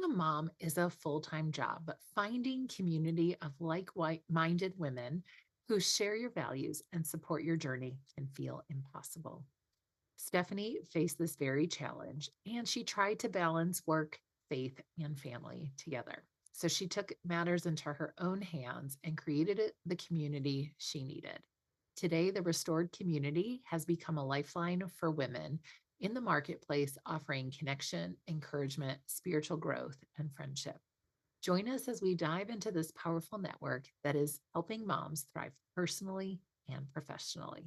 Being a mom is a full-time job, but finding community of like-minded women who share your values and support your journey can feel impossible. Stephanie faced this very challenge and she tried to balance work, faith, and family together. So she took matters into her own hands and created the community she needed. Today, the restored community has become a lifeline for women in the marketplace, offering connection, encouragement, spiritual growth, and friendship. Join us as we dive into this powerful network that is helping moms thrive personally and professionally.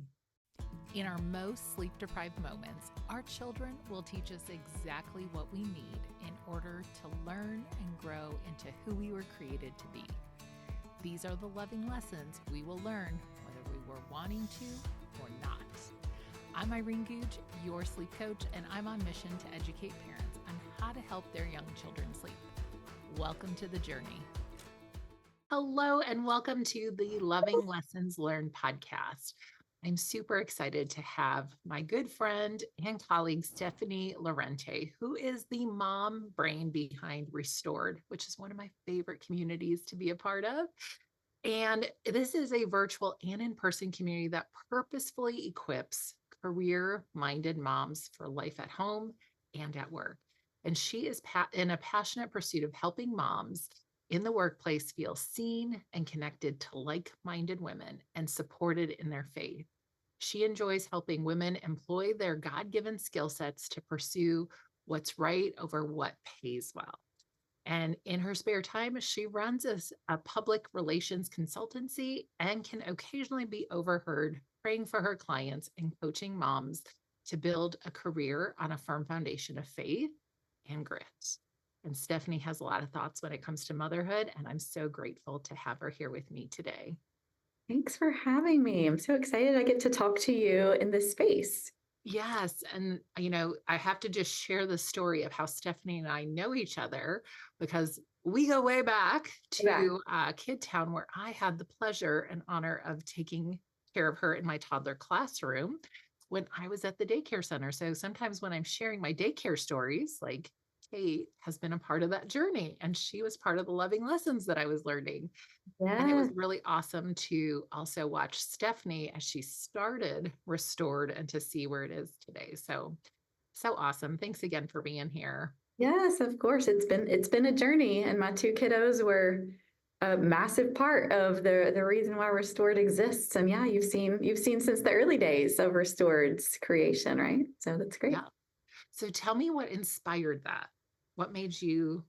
In our most sleep deprived moments, our children will teach us exactly what we need in order to learn and grow into who we were created to be. These are the loving lessons we will learn whether we were wanting to or not. I'm Irene Googe, your sleep coach, and I'm on mission to educate parents on how to help their young children sleep. Welcome to the journey. Hello, and welcome to the Loving Lessons Learned podcast. I'm super excited to have my good friend and colleague, Stephanie Llorente, who is the mom brain behind Restored, which is one of my favorite communities to be a part of. And this is a virtual and in-person community that purposefully equips career-minded moms for life at home and at work. And she is in a passionate pursuit of helping moms in the workplace feel seen and connected to like-minded women and supported in their faith. She enjoys helping women employ their God-given skill sets to pursue what's right over what pays well. And in her spare time, she runs a public relations consultancy and can occasionally be overheard praying for her clients and coaching moms to build a career on a firm foundation of faith and grit. And Stephanie has a lot of thoughts when it comes to motherhood, and I'm so grateful to have her here with me today. Thanks for having me. I'm so excited I get to talk to you in this space. Yes. And, I have to just share the story of how Stephanie and I know each other because we go way back Yeah. to Kid Town, where I had the pleasure and honor of taking care of her in my toddler classroom when I was at the daycare center. So sometimes when I'm sharing my daycare stories, like Kate has been a part of that journey and she was part of the loving lessons that I was learning. And it Yeah. was really awesome to also watch Stephanie as she started Restored and to see where it is today. So awesome. Thanks again for being here. Yes, of course. It's been a journey, and my two kiddos were a massive part of the reason why Restored exists. And yeah, you've seen since the early days of Restored's creation, right? So that's great. Yeah. So tell me what inspired that. What made you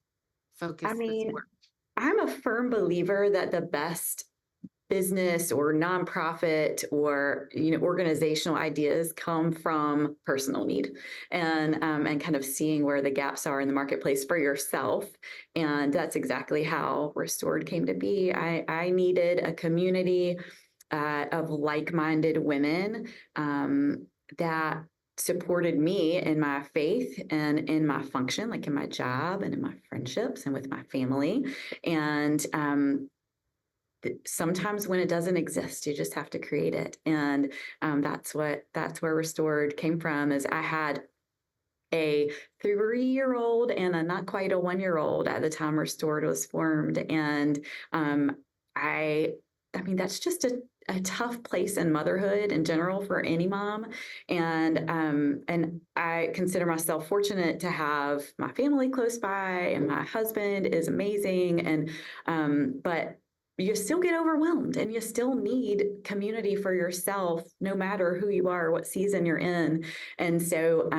I focus this mean, work? I'm a firm believer that the best business or nonprofit or organizational ideas come from personal need and kind of seeing where the gaps are in the marketplace for yourself. And that's exactly how Restored came to be. I needed a community of like-minded women that supported me in my faith and in my function, like in my job and in my friendships and with my family. And sometimes when it doesn't exist, you just have to create it. And that's where Restored came from. Is I had a 3-year-old and a not quite a 1-year-old at the time Restored was formed. And um, I I mean that's just a tough place in motherhood in general for any mom. And I consider myself fortunate to have my family close by, and my husband is amazing. But you still get overwhelmed, and you still need community for yourself, no matter who you are, what season you're in. And so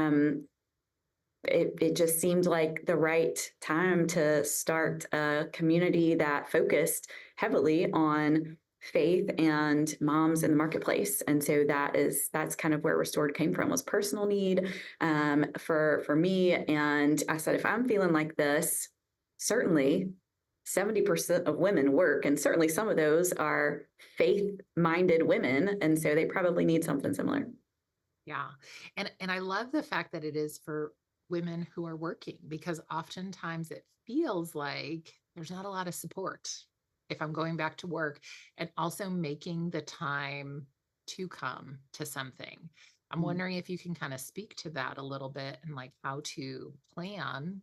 it just seemed like the right time to start a community that focused heavily on faith and moms in the marketplace. And so that's kind of where Restored came from, was personal need for me. And I said, if I'm feeling like this, certainly 70% of women work, and certainly some of those are faith-minded women, and so they probably need something similar. Yeah. And I love the fact that it is for women who are working because oftentimes it feels like there's not a lot of support if I'm going back to work and also making the time to come to something. I'm wondering if you can kind of speak to that a little bit and like how to plan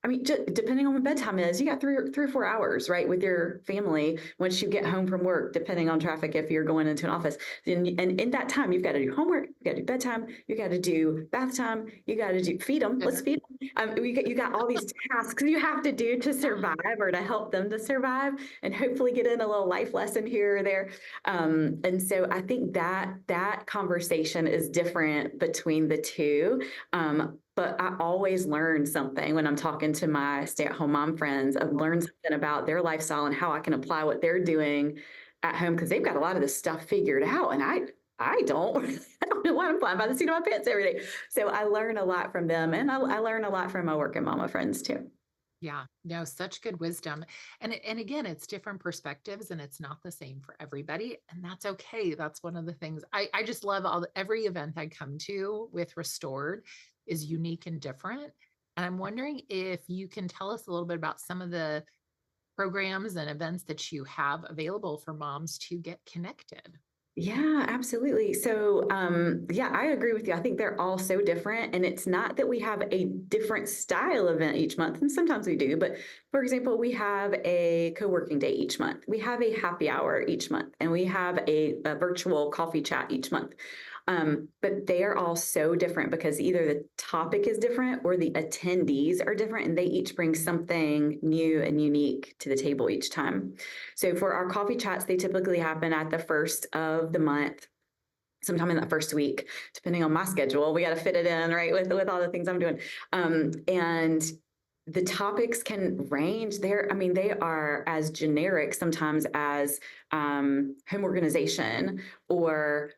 I mean, depending on what bedtime is, you got three or 4 hours, right, with your family once you get home from work, depending on traffic, if you're going into an office. And in that time, you've got to do homework, you got to do bedtime, you got to do bath time, you got to do feed them. Let's Dinner. feed them. You got all these tasks you have to do to Yeah. survive or to help them to survive, and hopefully get in a little life lesson here or there. And so I think that conversation is different between the two. But I always learn something when I'm talking to my stay-at-home mom friends. I've learned something about their lifestyle and how I can apply what they're doing at home, because they've got a lot of this stuff figured out, and I don't. I don't know why I'm flying by the seat of my pants every day. So I learn a lot from them, and I learn a lot from my working mama friends too. Yeah, no, such good wisdom. And again, it's different perspectives and it's not the same for everybody. And that's okay. That's one of the things I just love every event I come to with Restored is unique and different. And I'm wondering if you can tell us a little bit about some of the programs and events that you have available for moms to get connected. Yeah, absolutely. So, yeah, I agree with you. I think they're all so different. And it's not that we have a different style event each month, and sometimes we do. But for example, we have a co working day each month, we have a happy hour each month, and we have a virtual coffee chat each month. But they are all so different because either the topic is different or the attendees are different, and they each bring something new and unique to the table each time. So for our coffee chats, they typically happen at the first of the month, sometime in that first week, depending on my schedule. We got to fit it in, right, with all the things I'm doing. And the topics can range there. I mean, they are as generic sometimes as home organization, or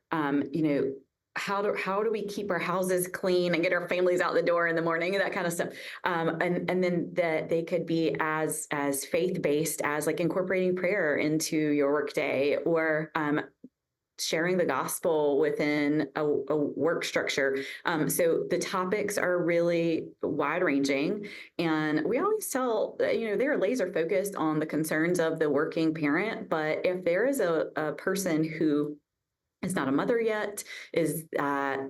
how do we keep our houses clean and get our families out the door in the morning, and that kind of stuff. And then that they could be as faith based as like incorporating prayer into your workday, or sharing the gospel within a work structure. So the topics are really wide ranging. And we always tell, they're laser focused on the concerns of the working parent. But if there is a person who is not a mother yet, is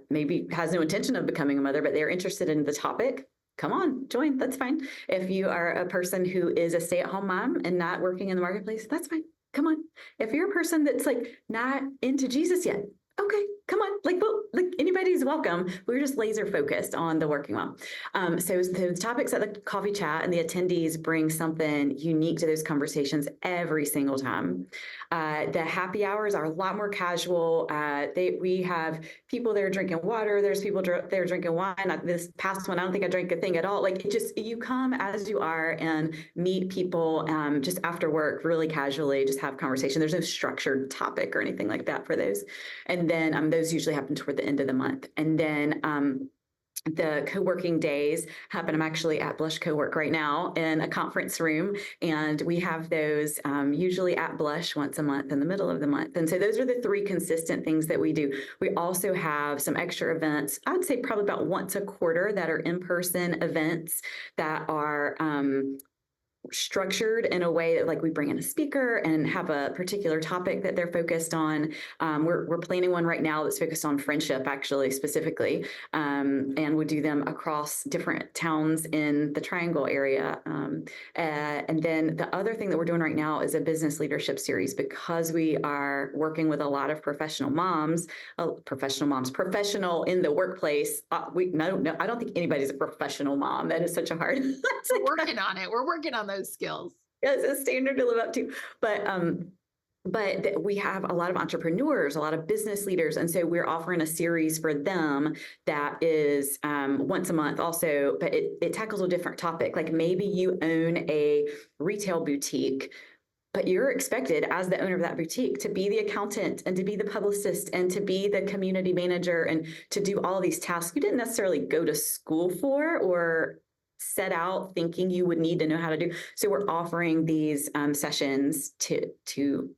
maybe has no intention of becoming a mother, but they're interested in the topic, come on, join. That's fine. If you are a person who is a stay-at-home mom and not working in the marketplace, that's fine. Come on. If you're a person that's like not into Jesus yet, okay, come on. Like anybody's welcome. We're just laser focused on the working mom. So the topics at the coffee chat and the attendees bring something unique to those conversations every single time. The happy hours are a lot more casual. We have people there drinking water. There's people there drinking wine. This past one, I don't think I drank a thing at all. Like, you come as you are and meet people just after work, really casually, just have conversation. There's no structured topic or anything like that for those. And then those usually happen toward the end of the month. And then the co-working days happen. I'm actually at Blush Co-work right now in a conference room, and we have those usually at Blush once a month in the middle of the month. And so those are the three consistent things that we do. We also have some extra events, I would say probably about once a quarter, that are in-person events that are structured in a way that, like, we bring in a speaker and have a particular topic that they're focused on. We're planning one right now that's focused on friendship, actually, specifically, and we do them across different towns in the Triangle area. And then the other thing that we're doing right now is a business leadership series, because we are working with a lot of professional moms, professional in the workplace. No, I don't think anybody's a professional mom. That is such a hard. We're working on it. We're working on those skills. It's a standard to live up to. But we have a lot of entrepreneurs, a lot of business leaders. And so we're offering a series for them that is once a month also, but it tackles a different topic. Like, maybe you own a retail boutique, but you're expected as the owner of that boutique to be the accountant and to be the publicist and to be the community manager and to do all these tasks you didn't necessarily go to school for or set out thinking you would need to know how to do. So we're offering these sessions to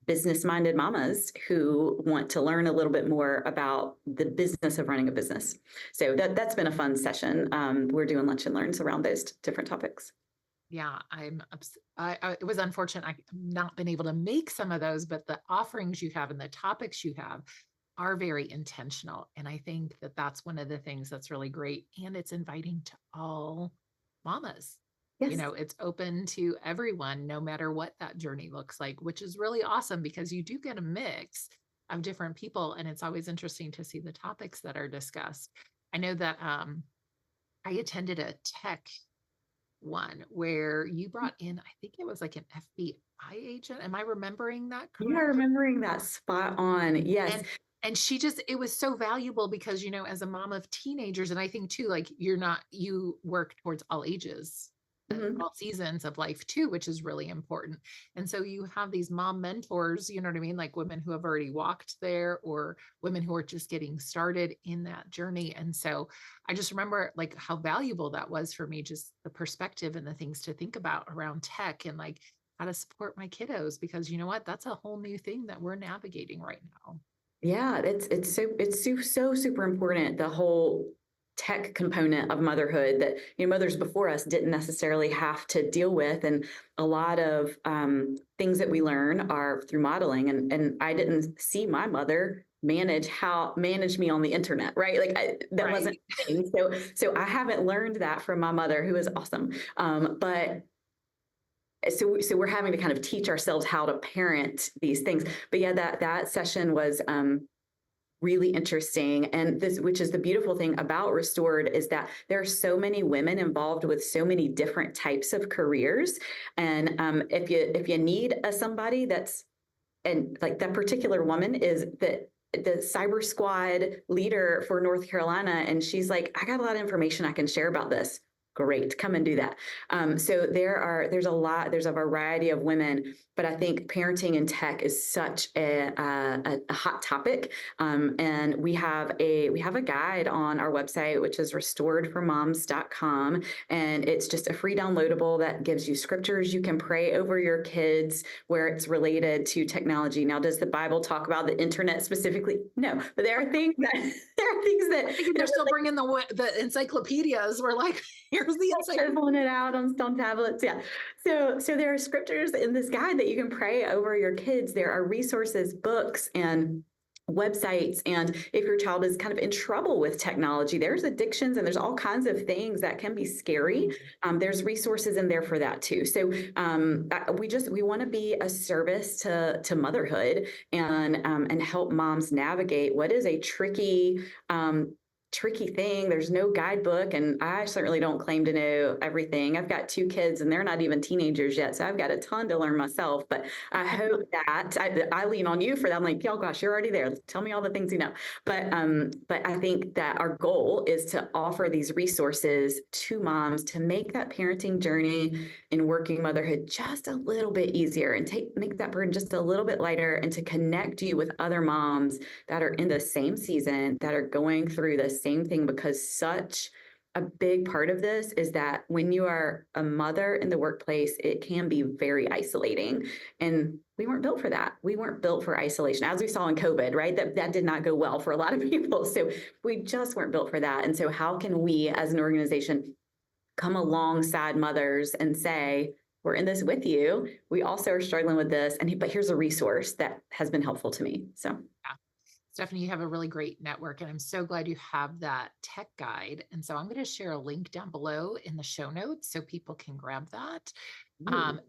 business-minded mamas who want to learn a little bit more about the business of running a business. So that's been a fun session. We're doing lunch and learns around those different topics. Yeah, it was unfortunate I've not been able to make some of those, but the offerings you have and the topics you have are very intentional. And I think that that's one of the things that's really great. And it's inviting to all mamas. Yes. It's open to everyone, no matter what that journey looks like, which is really awesome because you do get a mix of different people. And it's always interesting to see the topics that are discussed. I know that I attended a tech one where you brought in, I think it was like an FBI agent. Am I remembering that You are correctly? remembering that spot on. Yes. And she just, it was so valuable because, as a mom of teenagers, and I think too, like you work towards all ages and Mhm. all seasons of life too, which is really important. And so you have these mom mentors, you know what I mean? Like women who have already walked there or women who are just getting started in that journey. And so I just remember like how valuable that was for me, just the perspective and the things to think about around tech and like how to support my kiddos, because you know what? That's a whole new thing that we're navigating right now. Yeah, it's so super important, the whole tech component of motherhood that mothers before us didn't necessarily have to deal with, and a lot of things that we learn are through modeling. And I didn't see my mother manage me on the internet, right? Like that wasn't Right. a thing. So I haven't learned that from my mother, who is awesome. But so we're having to kind of teach ourselves how to parent these things. But yeah, that session was really interesting. And this, which is the beautiful thing about Restored, is that there are so many women involved with so many different types of careers. And if you need somebody that's, and like that particular woman is the cyber squad leader for North Carolina, and she's like, I got a lot of information I can share about this. Great, come and do that. So there's a variety of women, but I think parenting in tech is such a hot topic. And we have a guide on our website, which is restoredformoms.com, and it's just a free downloadable that gives you scriptures you can pray over your kids where it's related to technology. Now, does the Bible talk about the internet specifically? No, but there are things that there are things I think they're that still bringing the encyclopedias. We're like, here's the encyclopedia. pulling it out on stone tablets. Yeah. So there are scriptures in this guide that you can pray over your kids. There are resources, books, and websites. And if your child is kind of in trouble with technology, there's addictions and there's all kinds of things that can be scary. There's resources in there for that too. So we want to be a service to motherhood, and help moms navigate what is a tricky thing. There's no guidebook, and I certainly don't claim to know everything. I've got 2 kids and they're not even teenagers yet, so I've got a ton to learn myself. But I hope that I lean on you for that. I'm like, oh gosh, you're already there. Tell me all the things you know. But I think that our goal is to offer these resources to moms to make that parenting journey in working motherhood just a little bit easier, and make that burden just a little bit lighter, and to connect you with other moms that are in the same season, that are going through the same thing. Because such a big part of this is that when you are a mother in the workplace, it can be very isolating. And we weren't built for that. We weren't built for isolation, as we saw in COVID, right? That did not go well for a lot of people. So we just weren't built for that. And so how can we as an organization come alongside mothers and say, we're in this with you. We also are struggling with this, but here's a resource that has been helpful to me. So Yeah. Stephanie, you have a really great network, and I'm so glad you have that tech guide. And so I'm going to share a link down below in the show notes so people can grab that.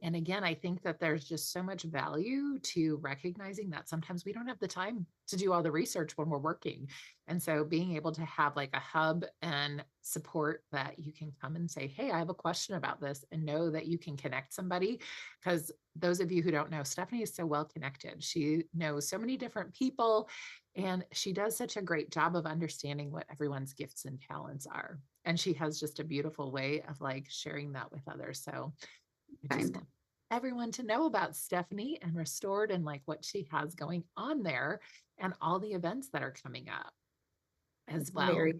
And again, I think that there's just so much value to recognizing that sometimes we don't have the time to do all the research when we're working. And so being able to have like a hub and support that you can come and say, hey, I have a question about this, and know that you can connect somebody. Because those of you who don't know, Stephanie is so well connected. She knows so many different people, and she does such a great job of understanding what everyone's gifts and talents are. And she has just a beautiful way of like sharing that with others. So I just kind. want everyone to know about Stephanie and Restored and like what she has going on there and all the events that are coming up as well. Very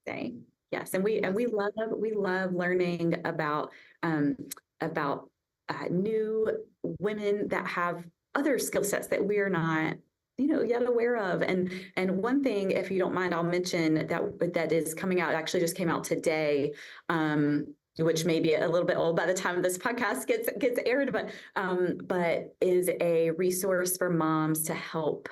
say yes, and Yes. we love learning um, about new women that have other skill sets that we are not yet aware of. And one thing, if you don't mind, I'll mention that is coming out. It actually just came out today. which may be a little bit old by the time this podcast gets aired, but is a resource for moms to help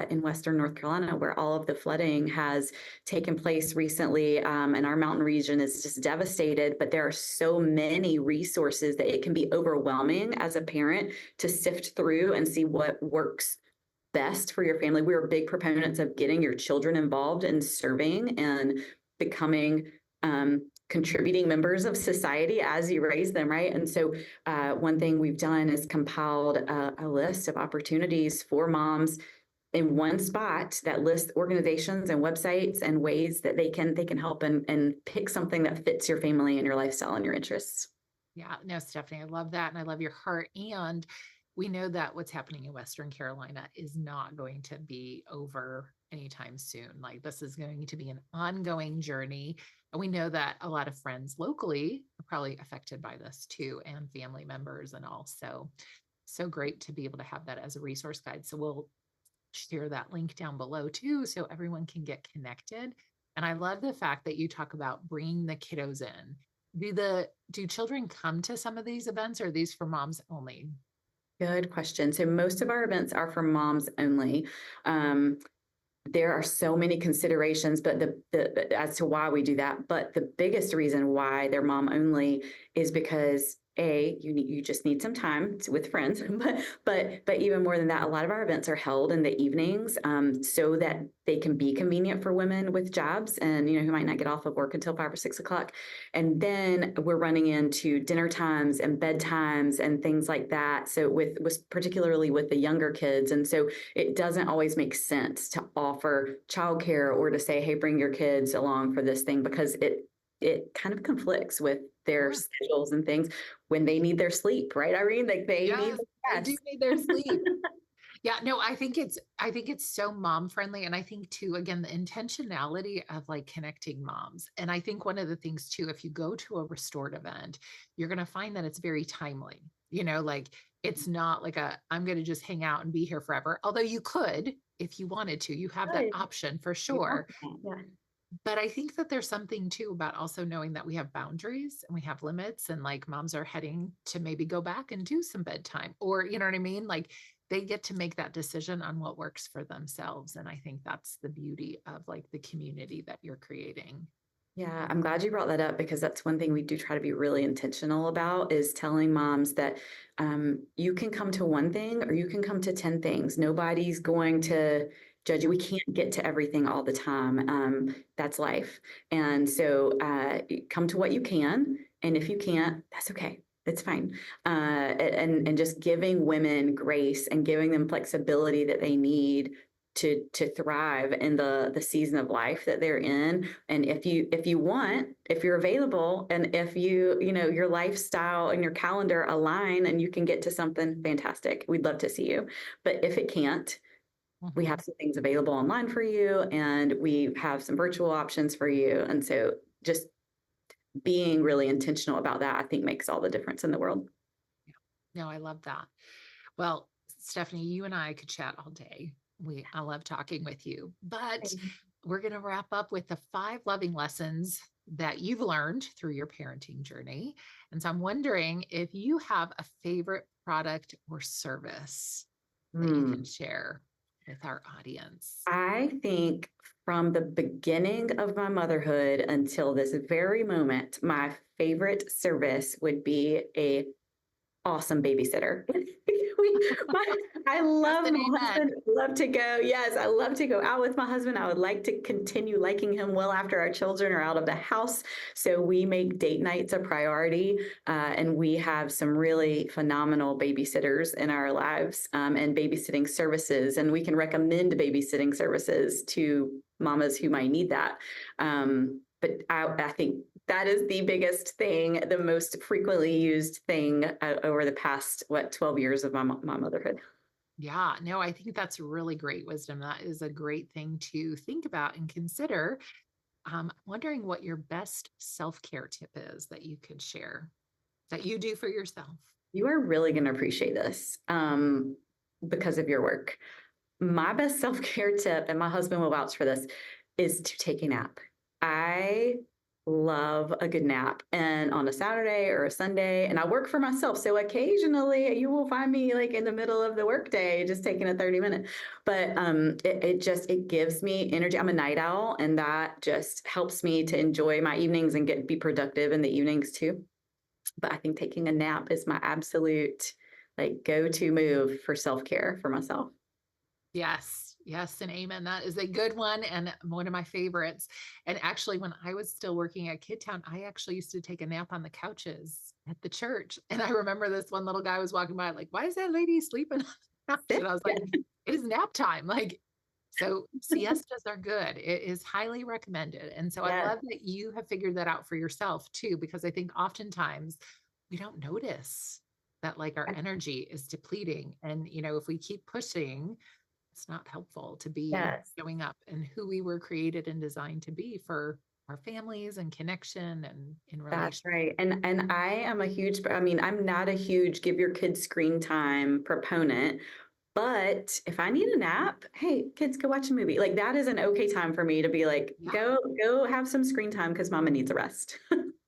in Western North Carolina, where all of the flooding has taken place recently, and our mountain region is just devastated. But there are so many resources that it can be overwhelming as a parent to sift through and see what works best for your family. We're big proponents of getting your children involved in serving and becoming contributing members of society as you raise them, right? And so one thing we've done is compiled a list of opportunities for moms in one spot that lists organizations and websites and ways that they can help and pick something that fits your family and your lifestyle and your interests. Yeah, no, Stephanie, I love that. And I love your heart. And we know that what's happening in Western Carolina is not going to be over anytime soon. Like this is going to be an ongoing journey. And we know that a lot of friends locally are probably affected by this too, and family members and all. So great to be able to have that as a resource guide. So we'll share that link down below too, so everyone can get connected. And I love the fact that you talk about bringing the kiddos in. Do children come to some of these events, or are these for moms only? Good question. So most of our events are for moms only. There are so many considerations, but the as to why we do that. But the biggest reason why they're mom only is because you just need some time with friends, but even more than that, a lot of our events are held in the evenings, so that they can be convenient for women with jobs and who might not get off of work until 5 or 6 o'clock. And then we're running into dinner times and bedtimes and things like that. So with particularly with the younger kids, and so it doesn't always make sense to offer childcare or to say, hey, bring your kids along for this thing, because it kind of conflicts with their Sure. schedules and things when they need their sleep, right, Irene? Like they need Yes, the they do rest. need their sleep. Yeah, no, I think it's so mom friendly. And I think too, again, the intentionality of like connecting moms. And I think one of the things too, if you go to a restored event, you're gonna find that it's very timely. Like it's not like I'm gonna just hang out and be here forever. Although you could, if you wanted to, you have that Good. option for You want sure. that, yeah. But I think that there's something too about also knowing that we have boundaries and we have limits, and like moms are heading to maybe go back and do some bedtime, or you know what I mean? Like they get to make that decision on what works for themselves. And I think that's the beauty of like the community that you're creating. Yeah, I'm glad you brought that up, because that's one thing we do try to be really intentional about, is telling moms that you can come to one thing or you can come to 10 things. Nobody's going to judge you. We can't get to everything all the time. That's life. And so come to what you can. And if you can't, that's okay. It's fine. And just giving women grace and giving them flexibility that they need to thrive in the season of life that they're in. And if you're available, and if your lifestyle and your calendar align and you can get to something, fantastic, we'd love to see you. But if it can't, we have Mhm. some things available online for you, and we have some virtual options for you. And so just being really intentional about that, I think, makes all the difference in the world. Yeah. No, I love that. Well, Stephanie, you and I could chat all day. I love talking with you, but we're going to wrap up with the 5 loving lessons that you've learned through your parenting journey. And so I'm wondering if you have a favorite product or service that you can Hmm. share with our audience. I think from the beginning of my motherhood until this very moment, my favorite service would be a awesome babysitter. I Yes, love and my amen. husband. Love to go. Yes, I love to go out with my husband. I would like to continue liking him well after our children are out of the house. So we make date nights a priority, and we have some really phenomenal babysitters in our lives, and babysitting services. And we can recommend babysitting services to mamas who might need that. But I think that is the biggest thing, the most frequently used thing over the past, 12 years of my motherhood. Yeah, no, I think that's really great wisdom. That is a great thing to think about and consider. Wondering what your best self care tip is that you could share that you do for yourself. You are really going to appreciate this, because of your work. My best self care tip, and my husband will vouch for this, is to take a nap. I love a good nap, and on a Saturday or a Sunday, and I work for myself, so occasionally you will find me like in the middle of the workday just taking a 30-minute. But it gives me energy. I'm a night owl, and that just helps me to enjoy my evenings and be productive in the evenings too. But I think taking a nap is my absolute like go-to move for self-care for myself. Yes, yes, and amen. That is a good one and one of my favorites. And actually, when I was still working at Kidtown, I actually used to take a nap on the couches at the church. And I remember this one little guy was walking by, like, why is that lady sleeping on the couch? And I was Yeah. like, it is nap time. Like, so siestas are good. It is highly recommended. And so I Yes. love that you have figured that out for yourself too, because I think oftentimes we don't notice that like our energy is depleting. And, if we keep pushing, it's not helpful to be Yes. showing up and who we were created and designed to be for our families and connection and in That's relation. right. And I am a huge, I mean, I'm not a huge give your kids screen time proponent, but if I need a nap, hey, kids, go watch a movie. Like that is an okay time for me to be like, Yeah. go have some screen time because mama needs a rest.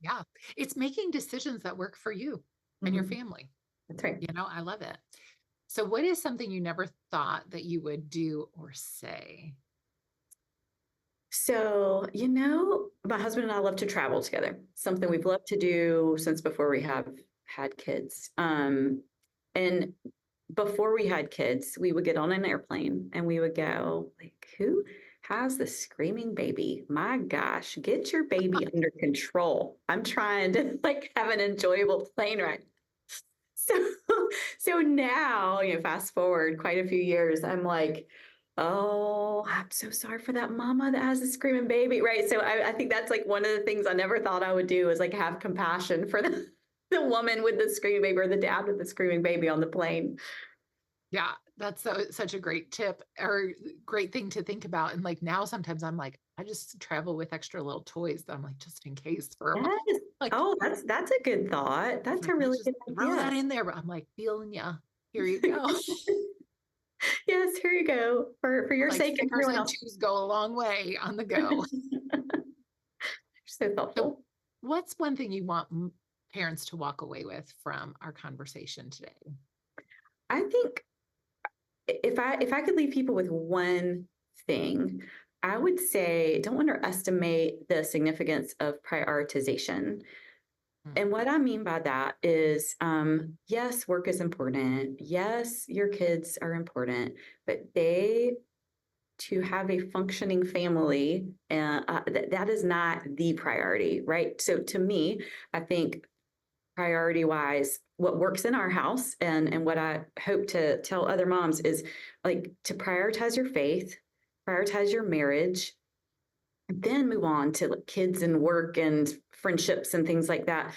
Yeah. It's making decisions that work for you and your Mhm. family. That's right. I love it. So what is something you never thought that you would do or say? So, my husband and I love to travel together, something Mm. we've loved to do since before we have had kids. And before we had kids, we would get on an airplane and we would go, like, who has the screaming baby? My gosh, get your baby under control. I'm trying to like have an enjoyable plane ride. So, so now, fast forward quite a few years, I'm like, oh, I'm so sorry for that mama that has a screaming baby, right? So I think that's like one of the things I never thought I would do is like have compassion for the woman with the screaming baby or the dad with the screaming baby on the plane. Yeah, that's such a great tip or great thing to think about. And like now, sometimes I'm like, I just travel with extra little toys that I'm like, just in case for a month. Yes. Like, Oh, that's a good thought. it's That's like, a let's really just good throw idea. that in there. But I'm like, feeling ya. Here you go. Yes, here you go. For your Like sake and stickers everyone and else. chews go a long way on the go. You're so So, thoughtful. what's one thing you want parents to walk away with from our conversation today? I think if I could leave people with one thing, I would say don't underestimate the significance of prioritization. Mm. And what I mean by that is, yes, work is important. Yes, your kids are important, but to have a functioning family, that is not the priority, right? So to me, I think priority wise, what works in our house and what I hope to tell other moms is like to prioritize your faith, prioritize your marriage, then move on to like, kids and work and friendships and things like that,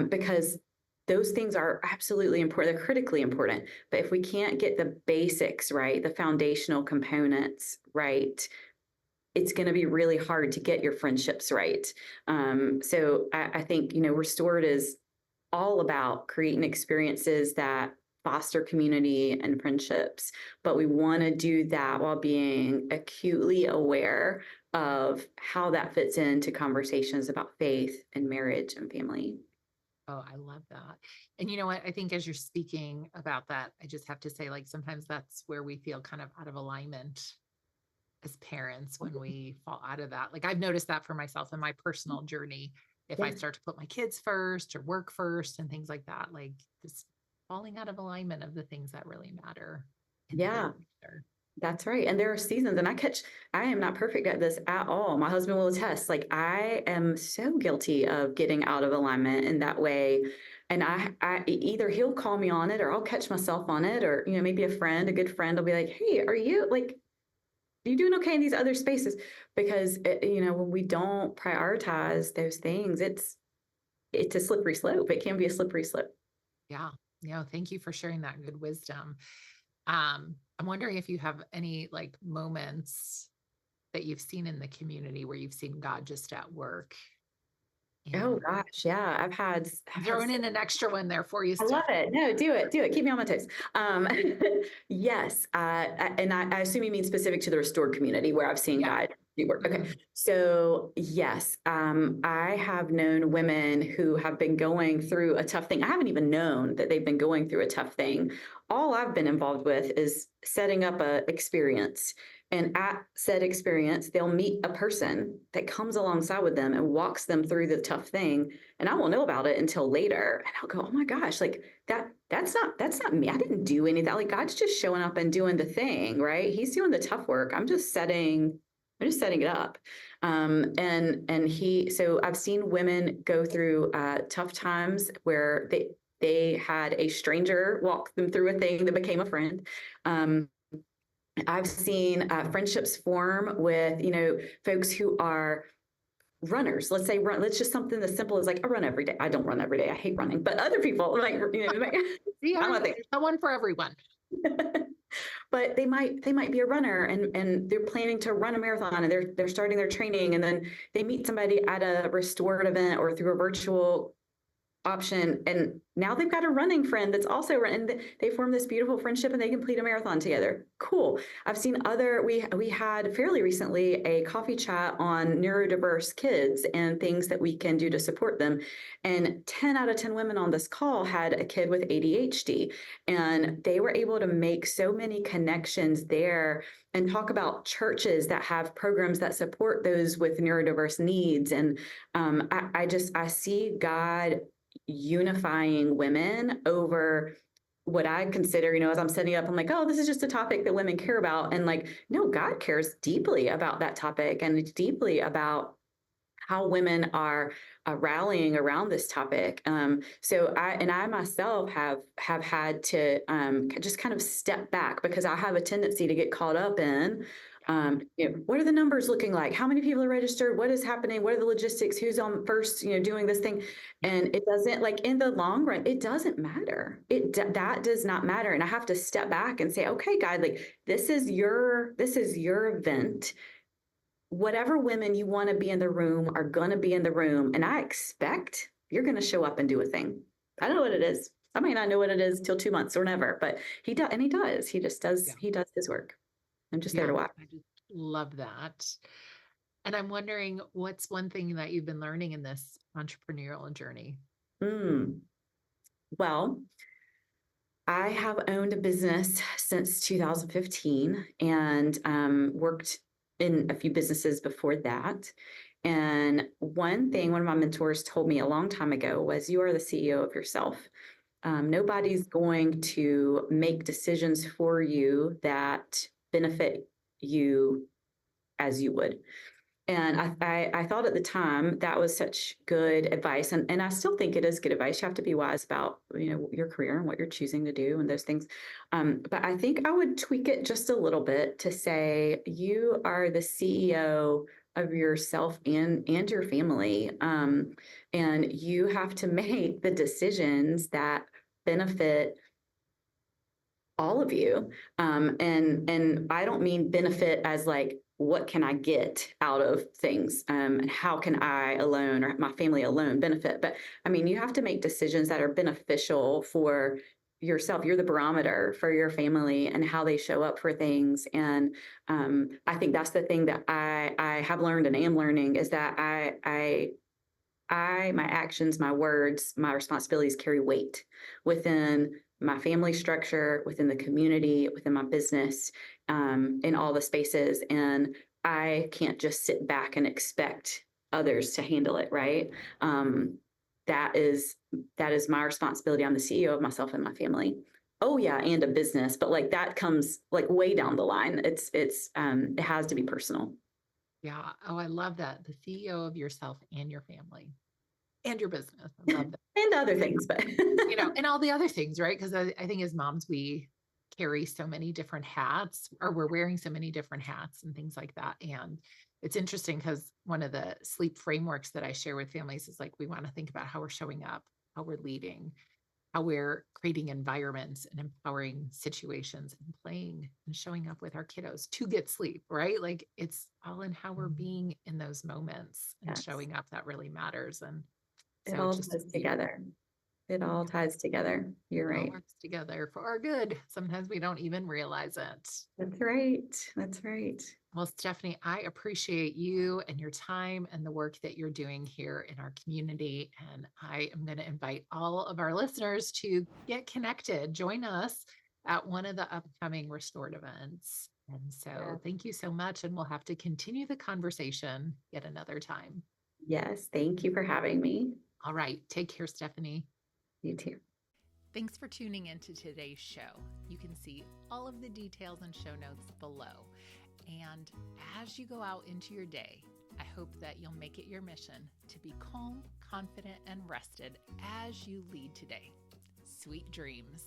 because those things are absolutely important. They're critically important. But if we can't get the basics right, the foundational components right, it's going to be really hard to get your friendships right. So I think, Restored is all about creating experiences that foster community and friendships, but we want to do that while being acutely aware of how that fits into conversations about faith and marriage and family. Oh, I love that. And you know what? I think as you're speaking about that, I just have to say, like, sometimes that's where we feel kind of out of alignment as parents when we fall out of that. Like, I've noticed that for myself in my personal journey. If I Yeah. start to put my kids first or work first and things like that, like just falling out of alignment of the things that really matter in the big Yeah. picture. That's right. And there are seasons, and I am not perfect at this at all. My husband will attest. Like, I am so guilty of getting out of alignment in that way. And either he'll call me on it or I'll catch myself on it, or, maybe a good friend will be like, hey, are you doing okay in these other spaces? Because, when we don't prioritize those things, it's a slippery slope. It can be a slippery slope. Yeah. Thank you for sharing that good wisdom. I'm wondering if you have any like moments that you've seen in the community where you've seen God just at work. Oh And gosh, yeah. I've I'm had throwing in an extra one there for you, I love Stephanie. it. No, do it. Do it. Keep me on my toes. Yes. And I assume you mean specific to the restored community where I've seen Yeah. God do work. Okay. Mhm. So, yes, I have known women who have been going through a tough thing. I haven't even known that they've been going through a tough thing. All I've been involved with is setting up a experience. And at said experience, they'll meet a person that comes alongside with them and walks them through the tough thing, and I won't know about it until later. And I'll go, oh my gosh, like that's not me. I didn't do any of that. Like God's just showing up and doing the thing, right? He's doing the tough work. I'm just setting it up. So I've seen women go through tough times where they had a stranger walk them through a thing that became a friend. I've seen friendships form with, folks who are runners. Let's say run. Let's just something as simple as like I run every day. I don't run every day. I hate running, but other people like, See, I'm not there's someone for everyone. but they might be a runner and they're planning to run a marathon and they're starting their training, and then they meet somebody at a restored event or through a virtual option, and now they've got a running friend that's also running. They form this beautiful friendship and they complete a marathon together. Cool. I've seen we had fairly recently a coffee chat on neurodiverse kids and things that we can do to support them, and 10 out of 10 women on this call had a kid with ADHD, and they were able to make so many connections there and talk about churches that have programs that support those with neurodiverse needs. And I see God unifying women over what I consider, as I'm setting up, I'm like, oh, this is just a topic that women care about. And like, no, God cares deeply about that topic and deeply about how women are rallying around this topic. So I myself have had to just kind of step back because I have a tendency to get caught up in what are the numbers looking like? How many people are registered? What is happening? What are the logistics? Who's on first? Doing this thing, and it doesn't, like, in the long run, it doesn't matter. That does not matter, and I have to step back and say, okay, God, like this is your event. Whatever women you want to be in the room are going to be in the room. And I expect you're going to show up and do a thing. I don't know what it is. I may not know what it is till 2 months or never, but he does. And he does. He just does. Yeah. He does his work. I'm just there Yeah. to watch. I just love that. And I'm wondering what's one thing that you've been learning in this entrepreneurial journey? Mm. Well, I have owned a business since 2015 and worked in a few businesses before that. And one thing one of my mentors told me a long time ago was, you are the CEO of yourself. Nobody's going to make decisions for you that benefit you as you would. And I thought at the time that was such good advice. And I still think it is good advice. You have to be wise about, your career and what you're choosing to do and those things. But I think I would tweak it just a little bit to say, you are the CEO of yourself and your family. And you have to make the decisions that benefit all of you. And I don't mean benefit as like, what can I get out of things? And how can I alone or my family alone benefit? But I mean, you have to make decisions that are beneficial for yourself. You're the barometer for your family and how they show up for things. And I think that's the thing that I have learned and am learning, is that my actions, my words, my responsibilities carry weight within my family structure, within the community, within my business, in all the spaces. And I can't just sit back and expect others to handle it, right? That is my responsibility. I'm the CEO of myself and my family. Oh yeah, and a business, but like that comes like way down the line. It has to be personal. Yeah. Oh, I love that. The CEO of yourself and your family and your business. I love that. And other things, but And all the other things, right? Because I think as moms, we carry so many different hats, or we're wearing so many different hats and things like that. And it's interesting because one of the sleep frameworks that I share with families is like, we want to think about how we're showing up, how we're leading, how we're creating environments and empowering situations and playing and showing up with our kiddos to get sleep, right? Like it's all in how we're being in those moments and yes. showing up that really matters. And It So all just ties together. It all ties together. You're it all right. works together for our good. Sometimes we don't even realize it. That's right. That's right. Well, Stephanie, I appreciate you and your time and the work that you're doing here in our community. And I am going to invite all of our listeners to get connected, join us at one of the upcoming Restored events. And Yeah. so thank you so much. And we'll have to continue the conversation yet another time. Yes. Thank you for having me. All right. Take care, Stephanie. You too. Thanks for tuning into today's show. You can see all of the details and show notes below. And as you go out into your day, I hope that you'll make it your mission to be calm, confident, and rested as you lead today. Sweet dreams.